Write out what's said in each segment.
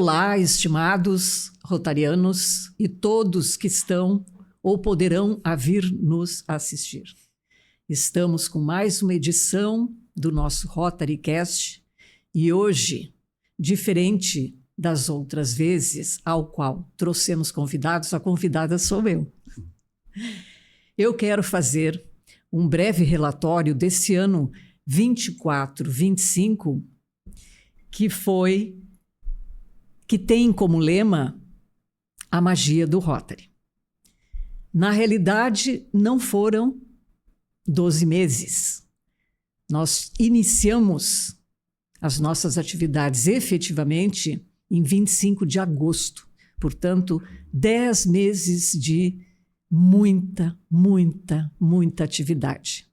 Olá, estimados rotarianos e todos que estão ou poderão vir nos assistir. Estamos com mais uma edição do nosso RotaryCast e hoje, diferente das outras vezes, ao qual trouxemos convidados, a convidada sou eu. Eu quero fazer um breve relatório desse ano 24-25, que tem como lema a magia do Rotary. Na realidade, não foram 12 meses. Nós iniciamos as nossas atividades efetivamente em 25 de agosto. Portanto, 10 meses de muita atividade.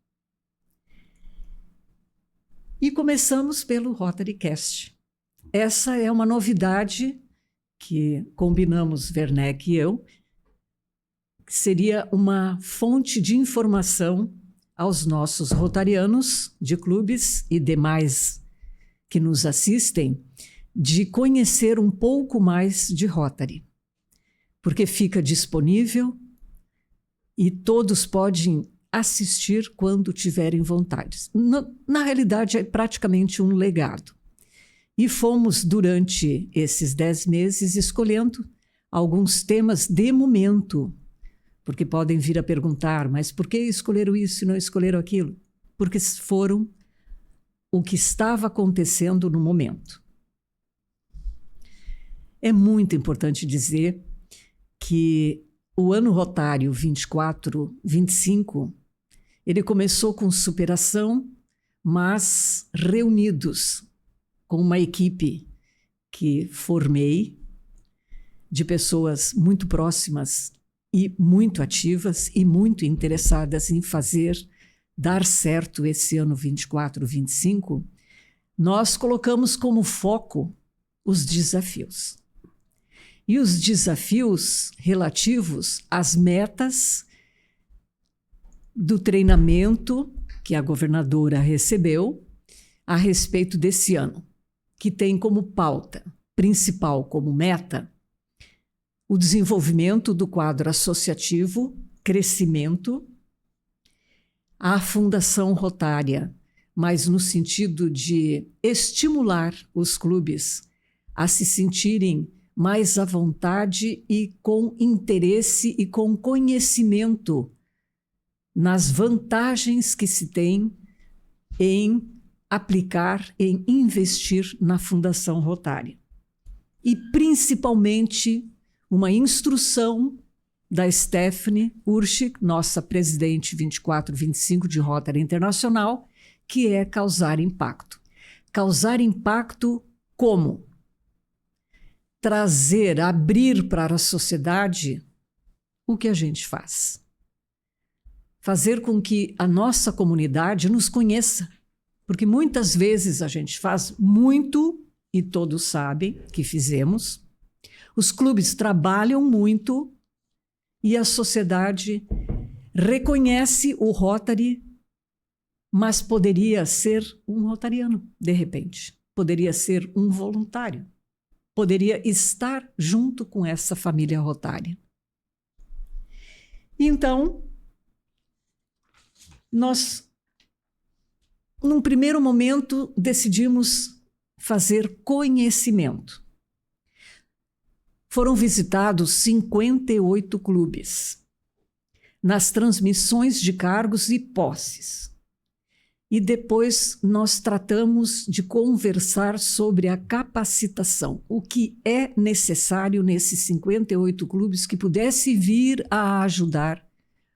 E começamos pelo RotaryCast. Essa é uma novidade que combinamos, Werneck e eu, que seria uma fonte de informação aos nossos rotarianos de clubes e demais que nos assistem, de conhecer um pouco mais de Rotary, porque fica disponível e todos podem assistir quando tiverem vontade. Na realidade, é praticamente um legado. E fomos, durante esses 10 meses, escolhendo alguns temas de momento, porque podem vir a perguntar, mas por que escolheram isso e não escolheram aquilo? Porque foram o que estava acontecendo no momento. É muito importante dizer que o ano rotário 24-25, ele começou com superação, mas reunidos com uma equipe que formei, de pessoas muito próximas e muito ativas e muito interessadas em dar certo esse ano 24-25, nós colocamos como foco os desafios. E os desafios relativos às metas do treinamento que a governadora recebeu a respeito desse ano, que tem como pauta principal, como meta, o desenvolvimento do quadro associativo, crescimento, a Fundação Rotária, mas no sentido de estimular os clubes a se sentirem mais à vontade e com interesse e com conhecimento nas vantagens que se tem em aplicar, em investir na Fundação Rotária. E, principalmente, uma instrução da Stephanie Urschig, nossa presidente 24-25 de Rotary Internacional, que é causar impacto. Causar impacto como? Abrir para a sociedade o que a gente faz. Fazer com que a nossa comunidade nos conheça. Porque muitas vezes a gente faz muito, e todos sabem que fizemos. Os clubes trabalham muito e a sociedade reconhece o Rotary, mas poderia ser um rotariano, de repente. Poderia ser um voluntário. Poderia estar junto com essa família rotária. Então, nós, num primeiro momento, decidimos fazer conhecimento. Foram visitados 58 clubes, nas transmissões de cargos e posses. E depois nós tratamos de conversar sobre a capacitação, o que é necessário nesses 58 clubes que pudesse vir a ajudar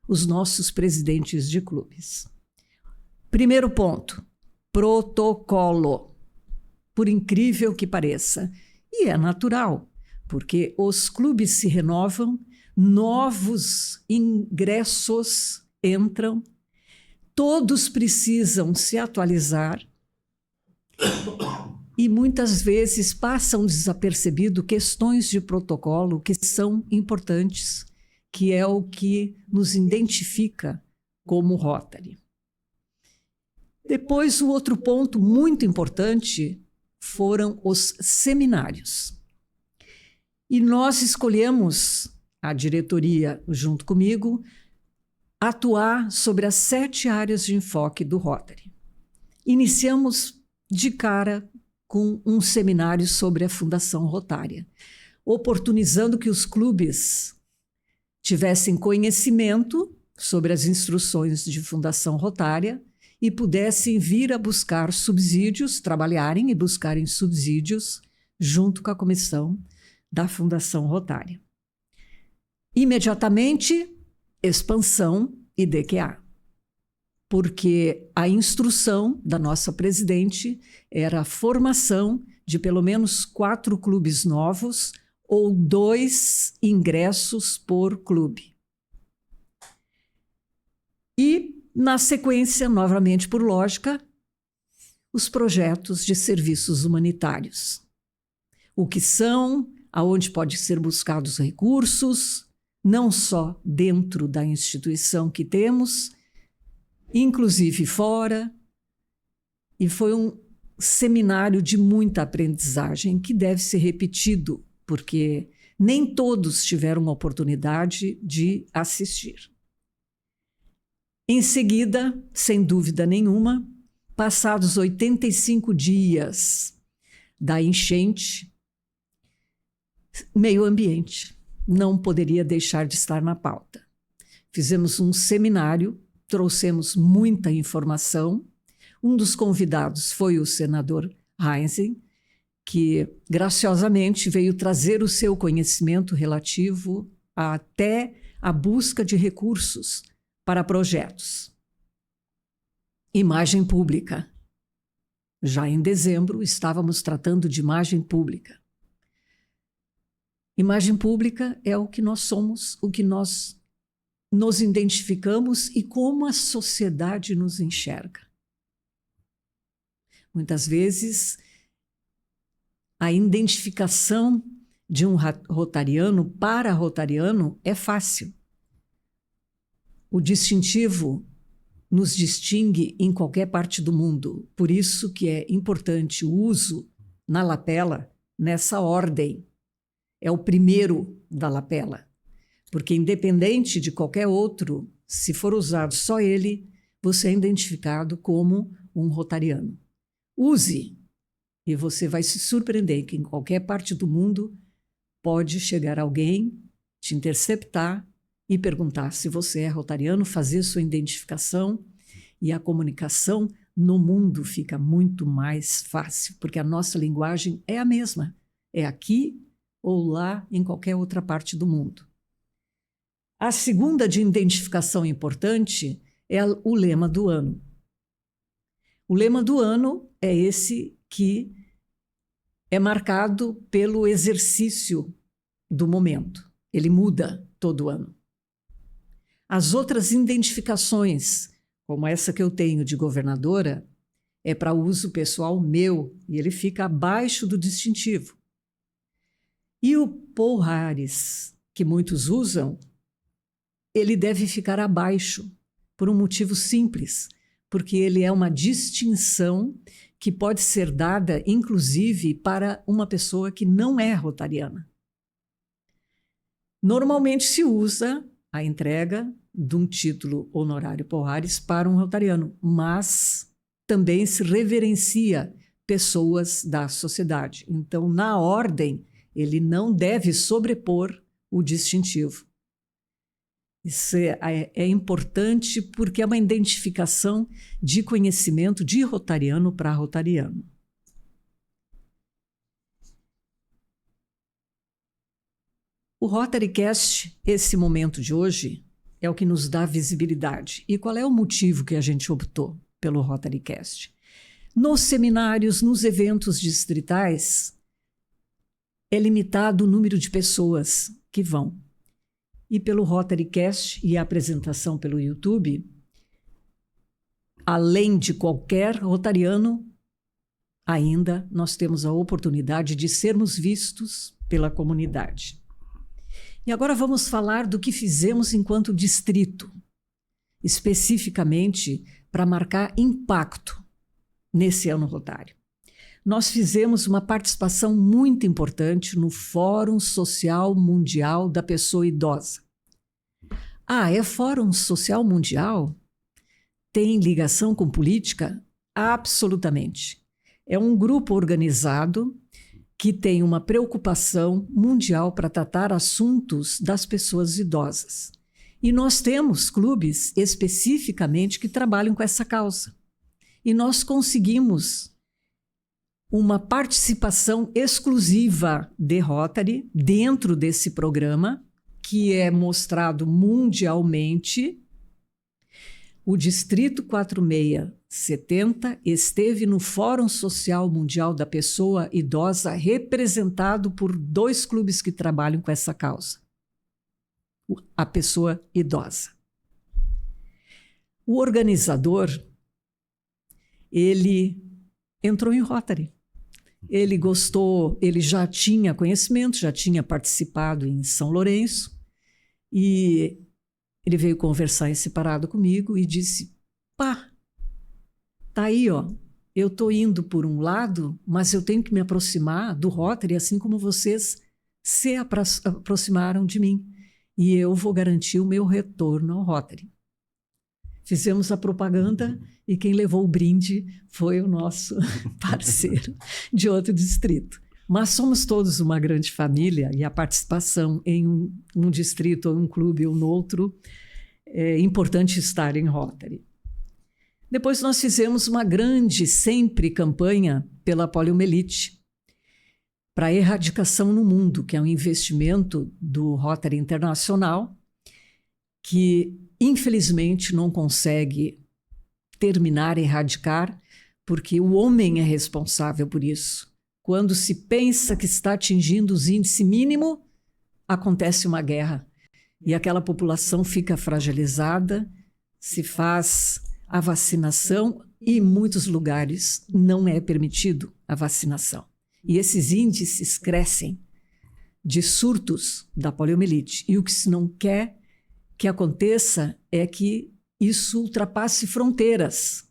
os nossos presidentes de clubes. Primeiro ponto, protocolo. Por incrível que pareça, e é natural, porque os clubes se renovam, novos ingressos entram, todos precisam se atualizar e muitas vezes passam desapercebido questões de protocolo que são importantes, que é o que nos identifica como Rotary. Depois, o outro ponto muito importante foram os seminários. E nós escolhemos, a diretoria junto comigo, atuar sobre as 7 áreas de enfoque do Rotary. Iniciamos de cara com um seminário sobre a Fundação Rotária, oportunizando que os clubes tivessem conhecimento sobre as instruções de Fundação Rotária e pudessem vir a buscar subsídios, trabalharem e buscarem subsídios junto com a comissão da Fundação Rotária. Imediatamente, expansão e DQA, porque a instrução da nossa presidente era a formação de pelo menos 4 clubes novos ou 2 ingressos por clube. E, na sequência, novamente por lógica, os projetos de serviços humanitários. O que são, aonde podem ser buscados recursos, não só dentro da instituição que temos, inclusive fora. E foi um seminário de muita aprendizagem que deve ser repetido, porque nem todos tiveram a oportunidade de assistir. Em seguida, sem dúvida nenhuma, passados 85 dias da enchente, meio ambiente não poderia deixar de estar na pauta. Fizemos um seminário, trouxemos muita informação. Um dos convidados foi o senador Heinzen, que graciosamente veio trazer o seu conhecimento relativo até a busca de recursos para projetos. Imagem pública. Já em dezembro, estávamos tratando de imagem pública. Imagem pública é o que nós somos, o que nós nos identificamos e como a sociedade nos enxerga. Muitas vezes, a identificação de um rotariano para rotariano é fácil. O distintivo nos distingue em qualquer parte do mundo. Por isso que é importante o uso na lapela nessa ordem. É o primeiro da lapela. Porque independente de qualquer outro, se for usado só ele, você é identificado como um rotariano. Use, e você vai se surpreender que em qualquer parte do mundo pode chegar alguém, te interceptar e perguntar se você é rotariano, fazer sua identificação, e a comunicação no mundo fica muito mais fácil, porque a nossa linguagem é a mesma, é aqui ou lá em qualquer outra parte do mundo. A segunda de identificação importante é o lema do ano. O lema do ano é esse que é marcado pelo exercício do momento. Ele muda todo ano. As outras identificações, como essa que eu tenho de governadora, é para uso pessoal meu e ele fica abaixo do distintivo. E o Paul Harris, que muitos usam, ele deve ficar abaixo por um motivo simples, porque ele é uma distinção que pode ser dada, inclusive, para uma pessoa que não é rotariana. Normalmente se usa a entrega de um título honorário Paul Harris para um rotariano, mas também se reverencia pessoas da sociedade. Então, na ordem, ele não deve sobrepor o distintivo. Isso é importante porque é uma identificação de conhecimento de rotariano para rotariano. O RotaryCast, esse momento de hoje, é o que nos dá visibilidade. E qual é o motivo que a gente optou pelo RotaryCast? Nos seminários, nos eventos distritais, é limitado o número de pessoas que vão. E pelo RotaryCast e a apresentação pelo YouTube, além de qualquer rotariano, ainda nós temos a oportunidade de sermos vistos pela comunidade. E agora vamos falar do que fizemos enquanto distrito, especificamente para marcar impacto nesse ano rotário. nós fizemos uma participação muito importante no Fórum Social Mundial da Pessoa Idosa. Ah, é Fórum Social Mundial? Tem ligação com política? Absolutamente. É um grupo organizado que tem uma preocupação mundial para tratar assuntos das pessoas idosas. E nós temos clubes especificamente que trabalham com essa causa. E nós conseguimos uma participação exclusiva de Rotary dentro desse programa, que é mostrado mundialmente. O Distrito 4670 esteve no Fórum Social Mundial da Pessoa Idosa, representado por 2 clubes que trabalham com essa causa. A pessoa idosa. O organizador, ele entrou em Rotary. Ele gostou, ele já tinha conhecimento, já tinha participado em São Lourenço, e ele veio conversar em separado comigo e disse: pá, tá aí, ó, eu tô indo por um lado, mas eu tenho que me aproximar do Rotary, assim como vocês se aproximaram de mim, e eu vou garantir o meu retorno ao Rotary. Fizemos a propaganda e quem levou o brinde foi o nosso parceiro de outro distrito. Mas somos todos uma grande família e a participação em um distrito, ou um clube, ou no outro, é importante estar em Rotary. Depois nós fizemos uma grande, sempre, campanha pela poliomielite, para a erradicação no mundo, que é um investimento do Rotary Internacional, que infelizmente não consegue terminar, erradicar, porque o homem é responsável por isso. Quando se pensa que está atingindo os índices mínimos, acontece uma guerra e aquela população fica fragilizada, se faz a vacinação e em muitos lugares não é permitido a vacinação. E esses índices crescem de surtos da poliomielite. E o que se não quer que aconteça é que isso ultrapasse fronteiras,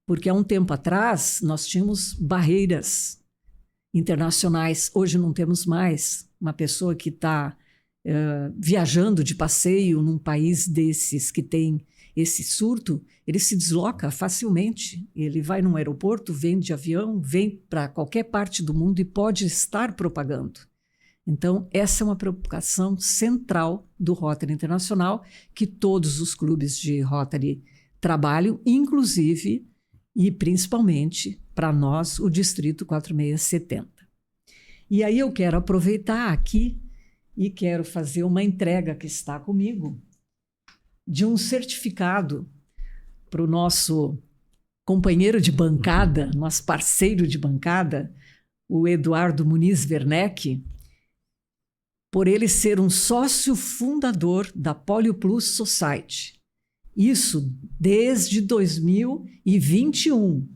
porque há um tempo atrás nós tínhamos barreiras internacionais, hoje não temos mais. Uma pessoa que está viajando de passeio num país desses que tem esse surto, ele se desloca facilmente, ele vai num aeroporto, vem de avião, vem para qualquer parte do mundo e pode estar propagando. Então, essa é uma preocupação central do Rotary Internacional, que todos os clubes de Rotary trabalham, inclusive e principalmente para nós, o Distrito 4670. E aí eu quero aproveitar aqui e quero fazer uma entrega que está comigo de um certificado para o nosso companheiro de bancada, nosso parceiro de bancada, o Eduardo Muniz Werneck, por ele ser um sócio fundador da Polio Plus Society. Isso desde 2021.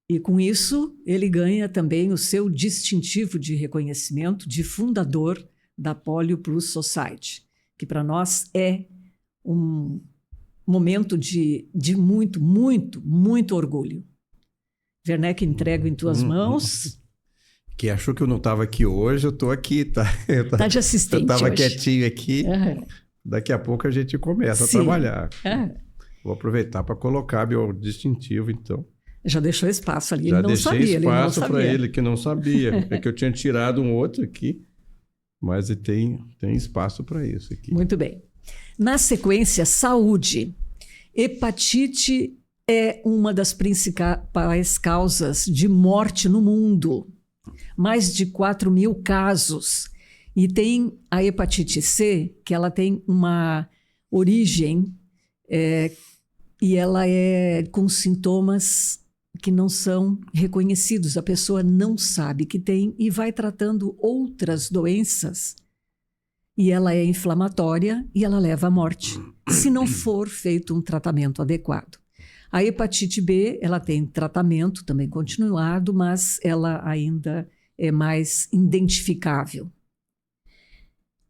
E com isso, ele ganha também o seu distintivo de reconhecimento de fundador da Polio Plus Society, que para nós é um momento de muito, muito, muito orgulho. Werneck, entrego em tuas mãos. Que achou que eu não estava aqui hoje, eu estou aqui, tá? Está de assistente. Eu estava quietinho aqui. Daqui a pouco a gente começa a trabalhar. Vou aproveitar para colocar meu distintivo, então. Já deixou espaço ali, Já ele não sabia. Já deixei espaço para ele, que não sabia. É que eu tinha tirado um outro aqui, mas tem espaço para isso aqui. Muito bem. Na sequência, saúde. Hepatite é uma das principais causas de morte no mundo. Mais de 4.000 casos. E tem a hepatite C, que ela tem uma origem e ela é com sintomas que não são reconhecidos. A pessoa não sabe que tem e vai tratando outras doenças. E ela é inflamatória e ela leva à morte, se não for feito um tratamento adequado. A hepatite B, ela tem tratamento também continuado, mas ela ainda é mais identificável.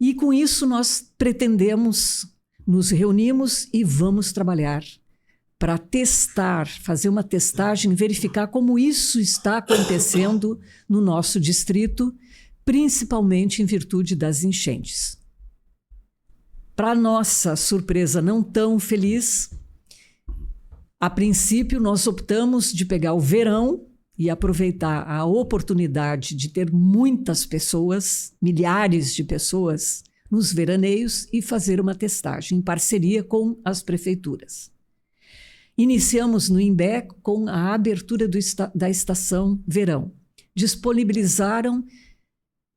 E com isso nós pretendemos, nos reunimos e vamos trabalhar para testar, fazer uma testagem, verificar como isso está acontecendo no nosso distrito, principalmente em virtude das enchentes. Para nossa surpresa não tão feliz, a princípio nós optamos de pegar o verão e aproveitar a oportunidade de ter muitas pessoas, milhares de pessoas, nos veraneios e fazer uma testagem em parceria com as prefeituras. Iniciamos no Imbé com a abertura da estação verão. Disponibilizaram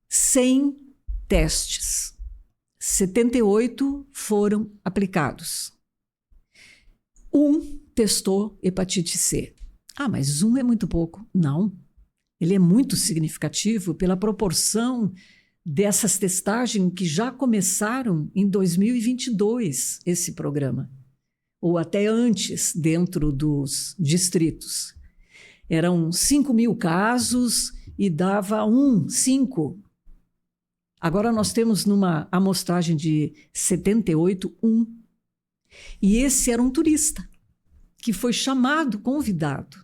100 testes. 78 foram aplicados. Um testou hepatite C. Ah, mas um é muito pouco. Não. Ele é muito significativo pela proporção dessas testagens que já começaram em 2022, esse programa. Ou até antes, dentro dos distritos. Eram 5.000 casos e dava 5. Agora nós temos numa amostragem de 78, 1. E esse era um turista que foi chamado, convidado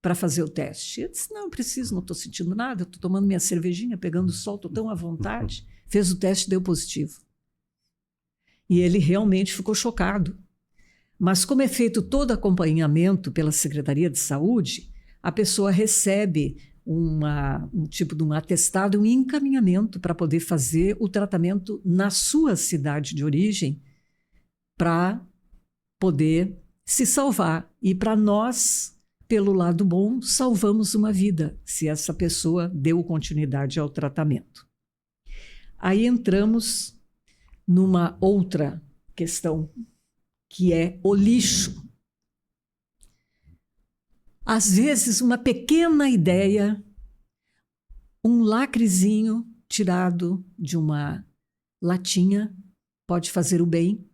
para fazer o teste. Eu disse, não preciso, não estou sentindo nada, estou tomando minha cervejinha, pegando sol, estou tão à vontade. Fez o teste, deu positivo. E ele realmente ficou chocado. Mas como é feito todo acompanhamento pela Secretaria de Saúde, a pessoa recebe um tipo de um atestado, um encaminhamento para poder fazer o tratamento na sua cidade de origem para poder se salvar. E para nós, pelo lado bom, salvamos uma vida, se essa pessoa deu continuidade ao tratamento. Aí entramos numa outra questão, que é o lixo. Às vezes, uma pequena ideia, um lacrezinho tirado de uma latinha pode fazer o bem.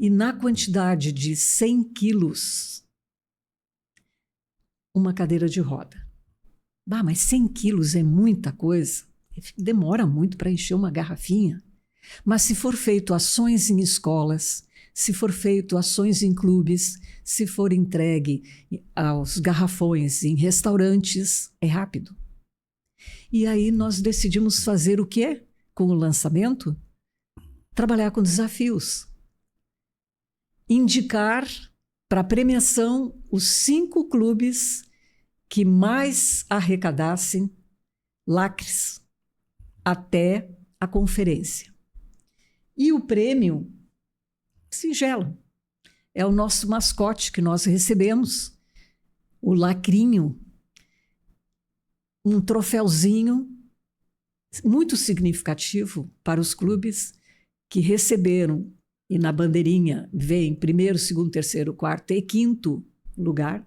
E na quantidade de 100 quilos, uma cadeira de roda. Bah, mas 100 quilos é muita coisa. Demora muito para encher uma garrafinha. Mas se for feito ações em escolas, se for feito ações em clubes, se for entregue aos garrafões em restaurantes, é rápido. E aí nós decidimos fazer o quê? Com o lançamento? Trabalhar com desafios. Indicar para premiação os 5 clubes que mais arrecadassem lacres até a conferência. E o prêmio singelo. É o nosso mascote que nós recebemos, o lacrinho, um troféuzinho muito significativo para os clubes que receberam, e na bandeirinha vem 1º, 2º, 3º, 4º e 5º lugar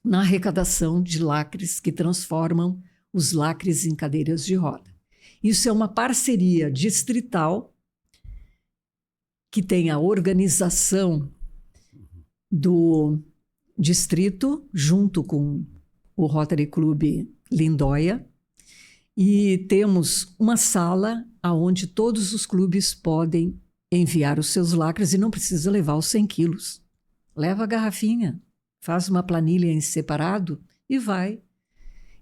na arrecadação de lacres que transformam os lacres em cadeiras de roda. Isso é uma parceria distrital que tem a organização do distrito, junto com o Rotary Club Lindóia, e temos uma sala onde todos os clubes podem enviar os seus lacres e não precisa levar os 100 quilos. Leva a garrafinha, faz uma planilha em separado e vai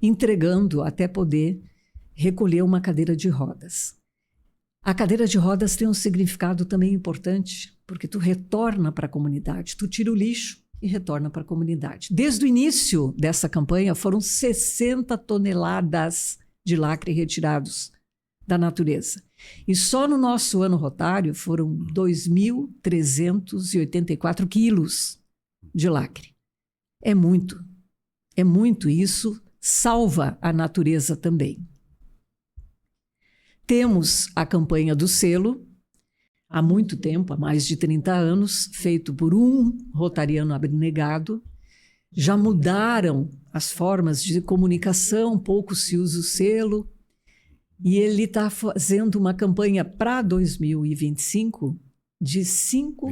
entregando até poder recolher uma cadeira de rodas. A cadeira de rodas tem um significado também importante, porque tu retorna para a comunidade, tu tira o lixo e retorna para a comunidade. Desde o início dessa campanha, foram 60 toneladas de lacre retirados da natureza. E só no nosso ano rotário foram 2.384 quilos de lacre. É muito. É muito. Isso salva a natureza também. Temos a campanha do selo, há muito tempo, há mais de 30 anos, feito por um rotariano abnegado. Já mudaram as formas de comunicação, pouco se usa o selo, e ele está fazendo uma campanha para 2025 de 5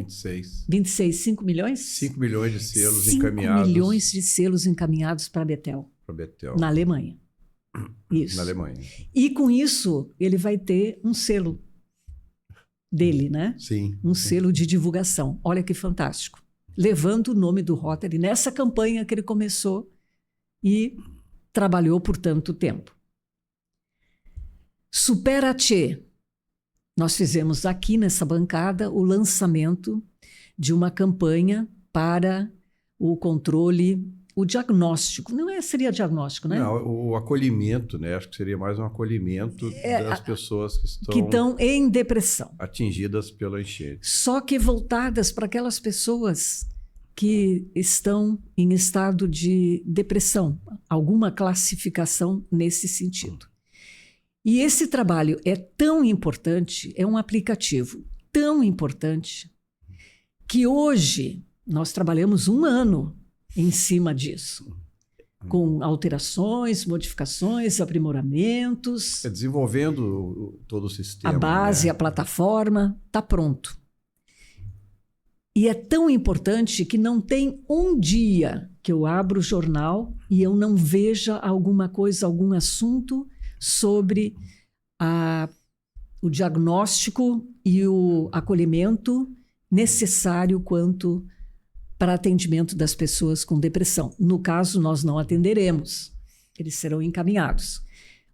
milhões? 5 milhões de selos encaminhados. 5 milhões de selos encaminhados para Betel, na Alemanha. Isso. Na Alemanha. E com isso, ele vai ter um selo dele, né? Sim. Um selo de divulgação. Olha que fantástico. levando o nome do Rotary nessa campanha que ele começou e trabalhou por tanto tempo. Supera Tchê. Nós fizemos aqui nessa bancada o lançamento de uma campanha para o controle, o diagnóstico. Não seria diagnóstico, né? Não, o acolhimento, né? Acho que seria mais um acolhimento das pessoas que estão em depressão. Atingidas pela enchente. Só que voltadas para aquelas pessoas que estão em estado de depressão, alguma classificação nesse sentido. E esse trabalho é tão importante, é um aplicativo tão importante, que hoje nós trabalhamos 1 ano em cima disso, com alterações, modificações, aprimoramentos. Desenvolvendo todo o sistema. A base, né? A plataforma, está pronto. E é tão importante que não tem um dia que eu abro o jornal e eu não veja alguma coisa, algum assunto sobre o diagnóstico e o acolhimento necessário quanto para atendimento das pessoas com depressão. No caso, nós não atenderemos, eles serão encaminhados.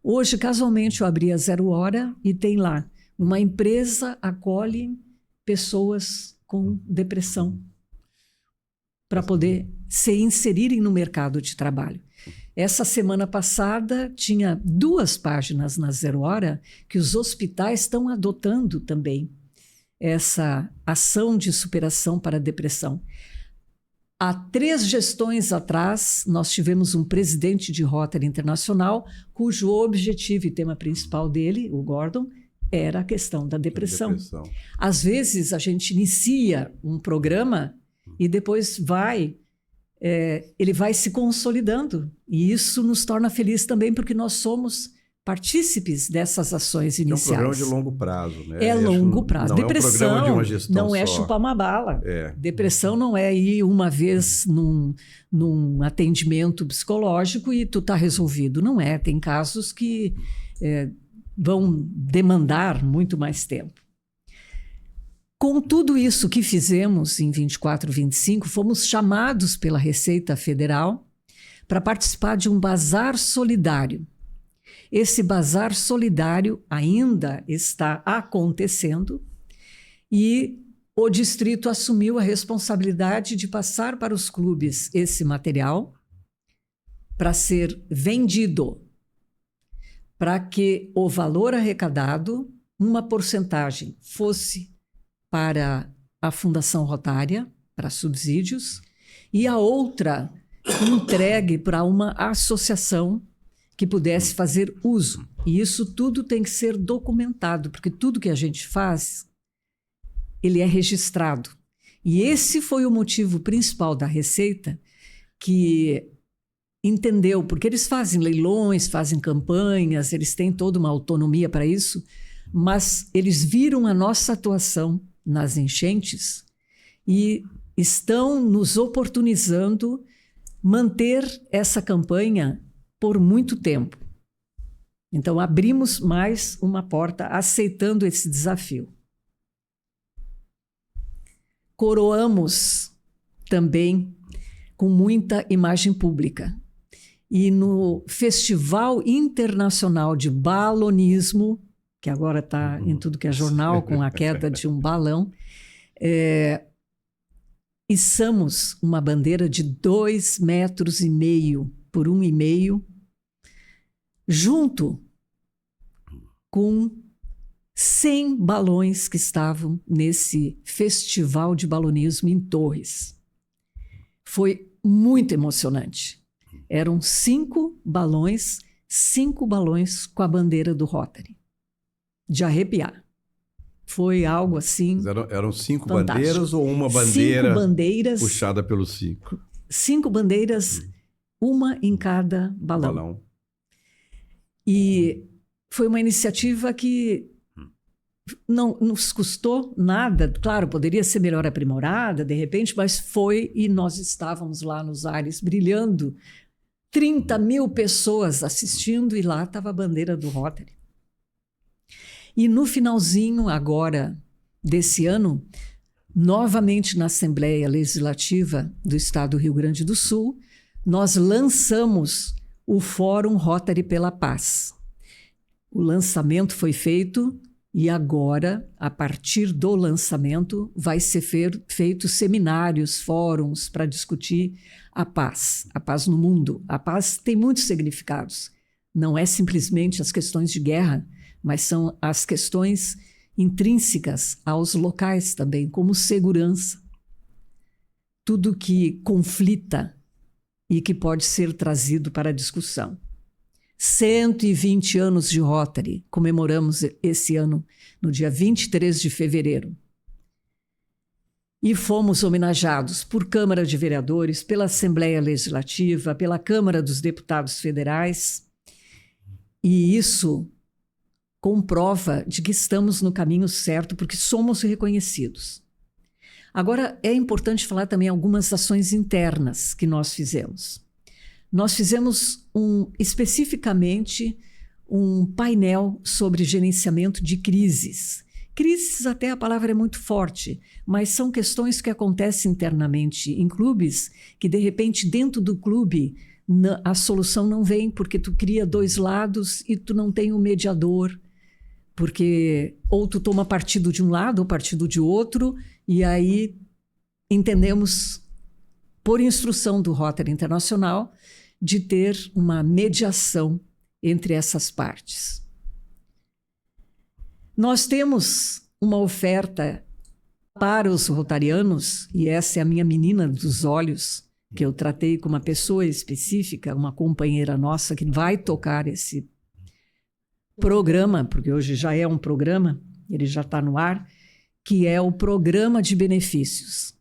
Hoje, casualmente, eu abri a 0 Hora e tem lá, uma empresa acolhe pessoas com depressão para poder se inserirem no mercado de trabalho. Essa semana passada tinha 2 páginas na 0 Hora que os hospitais estão adotando também essa ação de superação para a depressão. Há 3 gestões atrás, nós tivemos um presidente de Rotary Internacional, cujo objetivo e tema principal dele, o Gordon, era a questão da depressão. Às vezes, a gente inicia um programa e depois ele vai se consolidando. E isso nos torna felizes também, porque nós somos partícipes dessas ações iniciais. É um programa de longo prazo, né? É longo prazo. Não Depressão é um programa de uma gestão não é só. chupar uma bala. Depressão não é ir uma vez num atendimento psicológico e tu está resolvido. Não é. Tem casos que vão demandar muito mais tempo. Com tudo isso que fizemos em 24, 25, fomos chamados pela Receita Federal para participar de um bazar solidário. Esse bazar solidário ainda está acontecendo e o distrito assumiu a responsabilidade de passar para os clubes esse material para ser vendido, para que o valor arrecadado, uma porcentagem, fosse para a Fundação Rotária, para subsídios, e a outra entregue para uma associação que pudesse fazer uso. E isso tudo tem que ser documentado, porque tudo que a gente faz, ele é registrado. E esse foi o motivo principal da Receita, que entendeu, porque eles fazem leilões, fazem campanhas, eles têm toda uma autonomia para isso, mas eles viram a nossa atuação nas enchentes e estão nos oportunizando manter essa campanha por muito tempo. Então, abrimos mais uma porta aceitando esse desafio. Coroamos também com muita imagem pública. E no Festival Internacional de Balonismo, que agora está em tudo que é jornal, com a queda de um balão, içamos uma bandeira de 2,5 metros por 1,5, junto com 100 balões que estavam nesse Festival de Balonismo em Torres. Foi muito emocionante. Eram 5 balões com a bandeira do Rotary. De arrepiar. Foi algo assim. Eram 5 fantástico. Bandeiras ou uma bandeira 5 bandeiras puxada pelos 5? 5 bandeiras, uma em cada balão. E foi uma iniciativa que não nos custou nada. Claro, poderia ser melhor aprimorada, de repente, mas foi, e nós estávamos lá nos ares brilhando. 30 mil pessoas assistindo e lá estava a bandeira do Rotary. E no finalzinho agora desse ano, novamente na Assembleia Legislativa do Estado do Rio Grande do Sul, nós lançamos o Fórum Rotary pela Paz. O lançamento foi feito e agora, a partir do lançamento, vai ser feitos seminários, fóruns para discutir a paz no mundo. A paz tem muitos significados. Não é simplesmente as questões de guerra, mas são as questões intrínsecas aos locais também, como segurança. Tudo que conflita e que pode ser trazido para a discussão. 120 anos de Rotary, comemoramos esse ano, no dia 23 de fevereiro. E fomos homenageados por Câmara de Vereadores, pela Assembleia Legislativa, pela Câmara dos Deputados Federais. E isso comprova de que estamos no caminho certo, porque somos reconhecidos. Agora, é importante falar também algumas ações internas que nós fizemos. Nós fizemos especificamente um painel sobre gerenciamento de crises. Crises, até a palavra é muito forte, mas são questões que acontecem internamente em clubes, que de repente dentro do clube a solução não vem, porque tu cria dois lados e tu não tem um mediador, porque ou tu toma partido de um lado ou partido de outro, e aí entendemos, por instrução do Rotary Internacional, de ter uma mediação entre essas partes. Nós temos uma oferta para os rotarianos, e essa é a minha menina dos olhos, que eu tratei com uma pessoa específica, uma companheira nossa que vai tocar esse programa, porque hoje já é um programa, ele já está no ar, que é o Programa de Benefícios.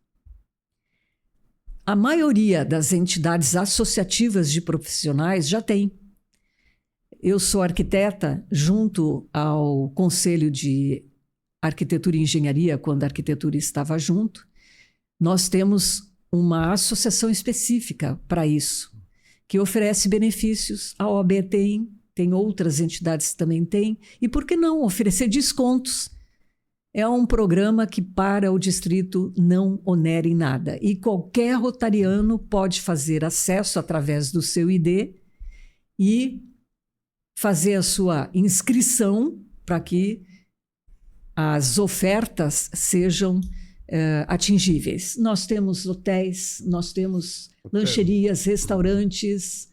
A maioria das entidades associativas de profissionais já tem. Eu sou arquiteta junto ao Conselho de Arquitetura e Engenharia, quando a arquitetura estava junto. Nós temos uma associação específica para isso, que oferece benefícios. A OAB tem outras entidades que também têm. E por que não oferecer descontos? É um programa que para o distrito não onera em nada. E qualquer rotariano pode fazer acesso através do seu ID e fazer a sua inscrição para que as ofertas sejam atingíveis. Nós temos hotéis, nós temos lancherias, restaurantes,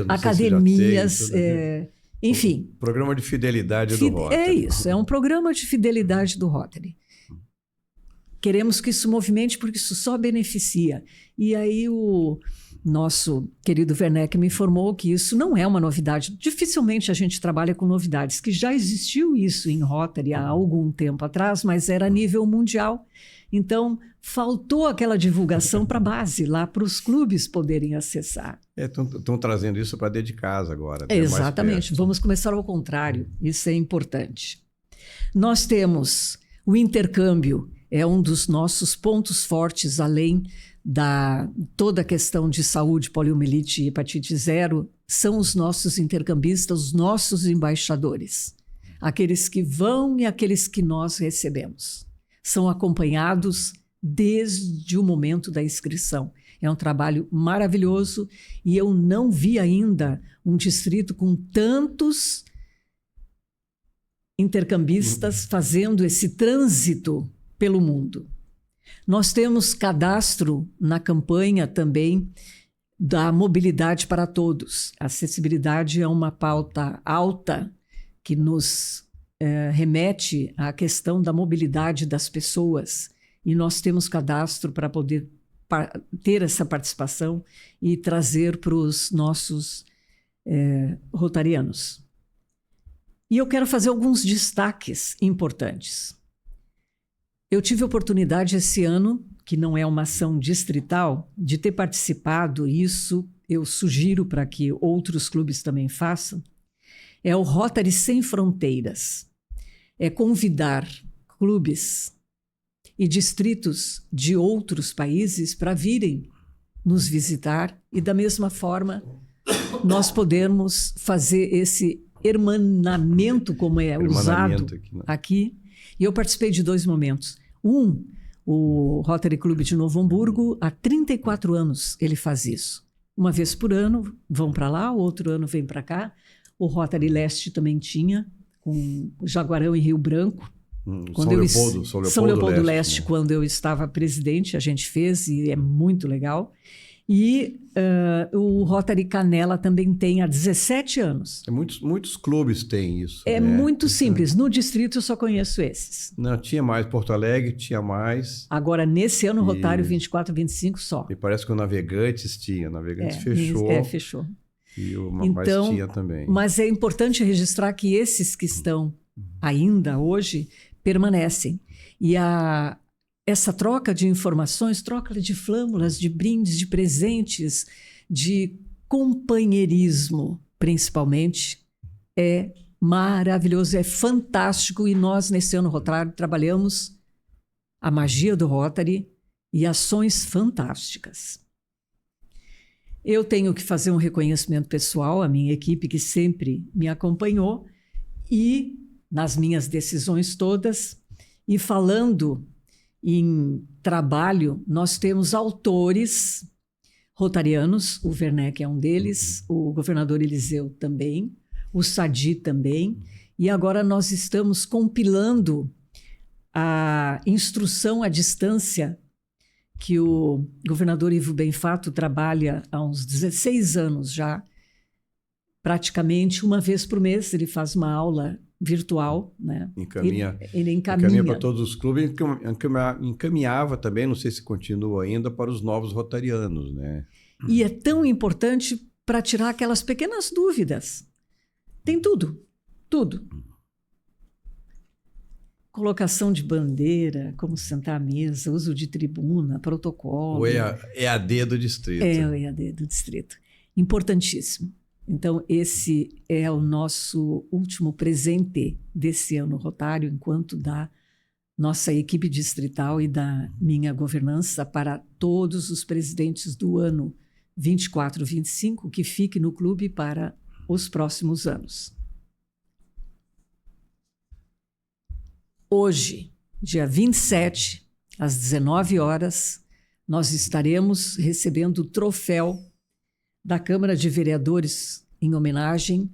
academias, enfim. Programa de fidelidade do Rotary. É isso, é um programa de fidelidade do Rotary. Queremos que isso movimente, porque isso só beneficia. E aí o nosso querido Werneck me informou que isso não é uma novidade. Dificilmente a gente trabalha com novidades, que já existiu isso em Rotary há algum tempo atrás, mas era a nível mundial. Então, faltou aquela divulgação para a base, lá para os clubes poderem acessar. Estão trazendo isso para dentro de casa agora. Né? Exatamente, vamos começar ao contrário, isso é importante. Nós temos o intercâmbio, é um dos nossos pontos fortes, além da toda a questão de saúde, poliomielite e hepatite zero, são os nossos intercambistas, os nossos embaixadores, aqueles que vão e aqueles que nós recebemos. São acompanhados desde o momento da inscrição. É um trabalho maravilhoso e eu não vi ainda um distrito com tantos intercambistas fazendo esse trânsito pelo mundo. Nós temos cadastro na campanha também da mobilidade para todos. A acessibilidade é uma pauta alta que nos remete à questão da mobilidade das pessoas. E nós temos cadastro para poder ter essa participação e trazer para os nossos rotarianos. E eu quero fazer alguns destaques importantes. Eu tive a oportunidade esse ano, que não é uma ação distrital, de ter participado, e isso eu sugiro para que outros clubes também façam, é o Rotary Sem Fronteiras. É convidar clubes e distritos de outros países para virem nos visitar e, da mesma forma, nós podermos fazer esse hermanamento, como é usado aqui. E eu participei de 2 momentos. O Rotary Club de Novo Hamburgo, há 34 anos ele faz isso. Uma vez por ano vão para lá, o outro ano vem para cá. O Rotary Leste também tinha, com Jaguarão e Rio Branco. São Leopoldo Leste, né? Quando eu estava presidente, a gente fez e é muito legal. E o Rotary Canela também tem há 17 anos. Muitos clubes têm isso. É, né? Muito simples. No distrito eu só conheço esses. Não, tinha mais. Porto Alegre tinha mais. Agora, nesse ano, o Rotário 24, 25 só. E parece que o Navegantes tinha. O Navegantes fechou. Fechou. E mas tinha também. Mas é importante registrar que esses que estão ainda hoje permanecem. E essa troca de informações, troca de flâmulas, de brindes, de presentes, de companheirismo, principalmente, é maravilhoso, é fantástico. E nós, nesse ano Rotary, trabalhamos a magia do Rotary e ações fantásticas. Eu tenho que fazer um reconhecimento pessoal à minha equipe, que sempre me acompanhou, e nas minhas decisões todas, e falando em trabalho, nós temos autores rotarianos, o Werneck é um deles, o governador Eliseu também, o Sadi também, e agora nós estamos compilando a instrução à distância que o governador Ivo Benfato trabalha há uns 16 anos já, praticamente uma vez por mês ele faz uma aula virtual, né? Ele encaminha para todos os clubes, encaminhava também, não sei se continua ainda, para os novos rotarianos, né? E é tão importante para tirar aquelas pequenas dúvidas. Tem tudo. Colocação de bandeira, como sentar à mesa, uso de tribuna, protocolo. O EAD do distrito. É, o EAD do distrito. Importantíssimo. Então, esse é o nosso último presente desse ano rotário, enquanto da nossa equipe distrital e da minha governança para todos os presidentes do ano 24, 25, que fique no clube para os próximos anos. Hoje, dia 27, às 19 horas, nós estaremos recebendo o troféu da Câmara de Vereadores em homenagem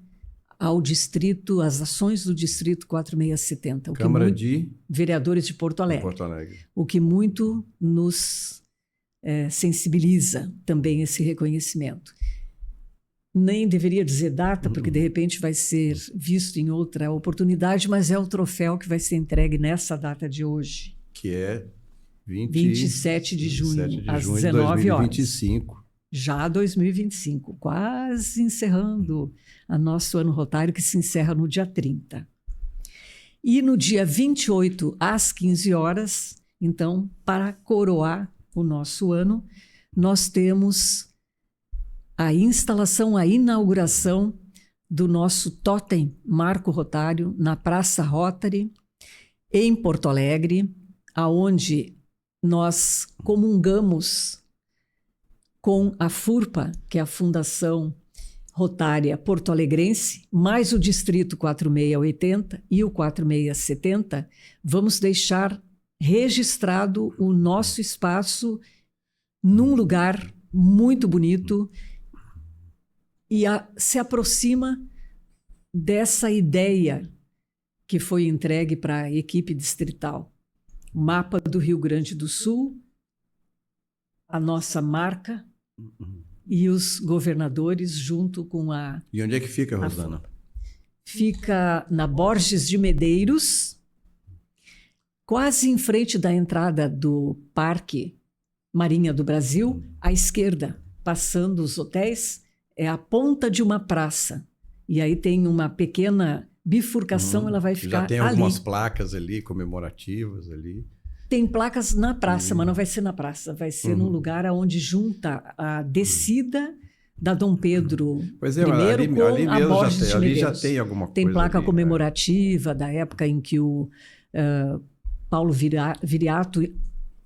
ao distrito, às ações do Distrito 4670. Câmara de Vereadores de Porto Alegre. O que muito nos sensibiliza também esse reconhecimento. Nem deveria dizer data, porque de repente vai ser visto em outra oportunidade, mas é o troféu que vai ser entregue nessa data de hoje. Que é 27 de junho, às 19 horas. 2025. Já 2025, quase encerrando o nosso ano rotário, que se encerra no dia 30. E no dia 28, às 15 horas, então, para coroar o nosso ano, nós temos a instalação, a inauguração do nosso Totem Marco Rotário na Praça Rotary, em Porto Alegre, aonde nós comungamos com a FURPA, que é a Fundação Rotária Porto Alegrense, mais o Distrito 4680 e o 4670, vamos deixar registrado o nosso espaço num lugar muito bonito e se aproxima dessa ideia que foi entregue para a equipe distrital. O mapa do Rio Grande do Sul, a nossa marca e os governadores junto com a... E onde é que fica, Rosana? Fica na Borges de Medeiros, quase em frente da entrada do Parque Marinha do Brasil, à esquerda, passando os hotéis, é a ponta de uma praça. E aí tem uma pequena bifurcação, ela vai ficar ali. Já tem algumas placas ali, comemorativas ali. Tem placas na praça, mas não vai ser na praça, vai ser num lugar onde junta a descida da Dom Pedro I com a Borges de Medeiros. Ali já tem alguma coisa. Tem placa comemorativa da época em que o Paulo Viriato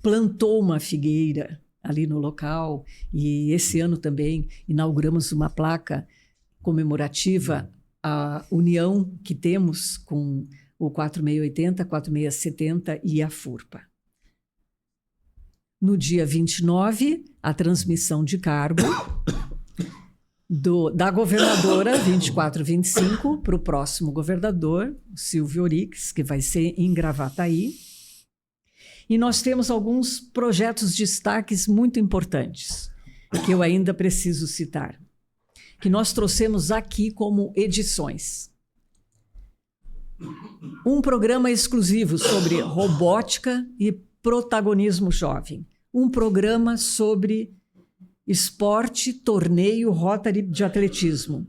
plantou uma figueira ali no local, e esse ano também inauguramos uma placa comemorativa à união que temos com o 4680, 4670 e a FURPA. No dia 29, a transmissão de cargo da governadora 24-25 para o próximo governador, Silvio Orix, que vai ser em Gravataí. E nós temos alguns projetos de destaques muito importantes, que eu ainda preciso citar, que nós trouxemos aqui como edições. Um programa exclusivo sobre robótica e protagonismo jovem. Um programa sobre esporte, torneio Rotary de atletismo.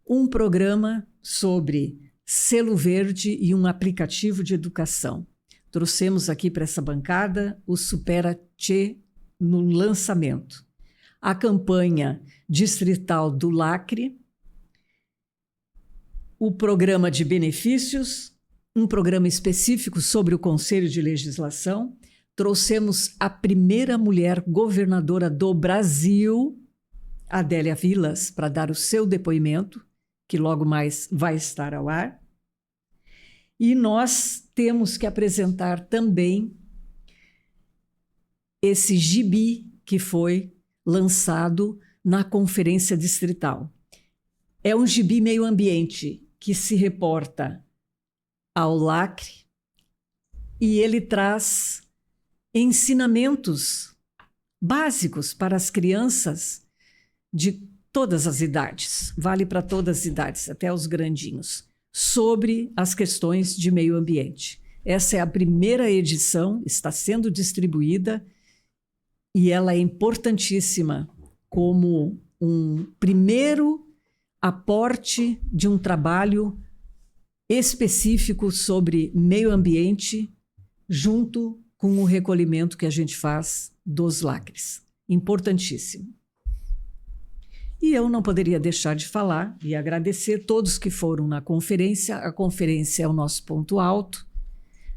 Um programa sobre selo verde e um aplicativo de educação. Trouxemos aqui para essa bancada o Supera Tchê no lançamento. A campanha distrital do Lacre, o programa de benefícios, um programa específico sobre o Conselho de Legislação. Trouxemos a primeira mulher governadora do Brasil, Adélia Vilas, para dar o seu depoimento, que logo mais vai estar ao ar. E nós temos que apresentar também esse gibi que foi lançado na Conferência Distrital. É um gibi meio ambiente que se reporta ao Lacre e ele traz ensinamentos básicos para as crianças de todas as idades, vale para todas as idades, até os grandinhos, sobre as questões de meio ambiente. Essa é a primeira edição, está sendo distribuída e ela é importantíssima como um primeiro aporte de um trabalho específico sobre meio ambiente junto com o recolhimento que a gente faz dos lacres. Importantíssimo. E eu não poderia deixar de falar e agradecer todos que foram na conferência. A conferência é o nosso ponto alto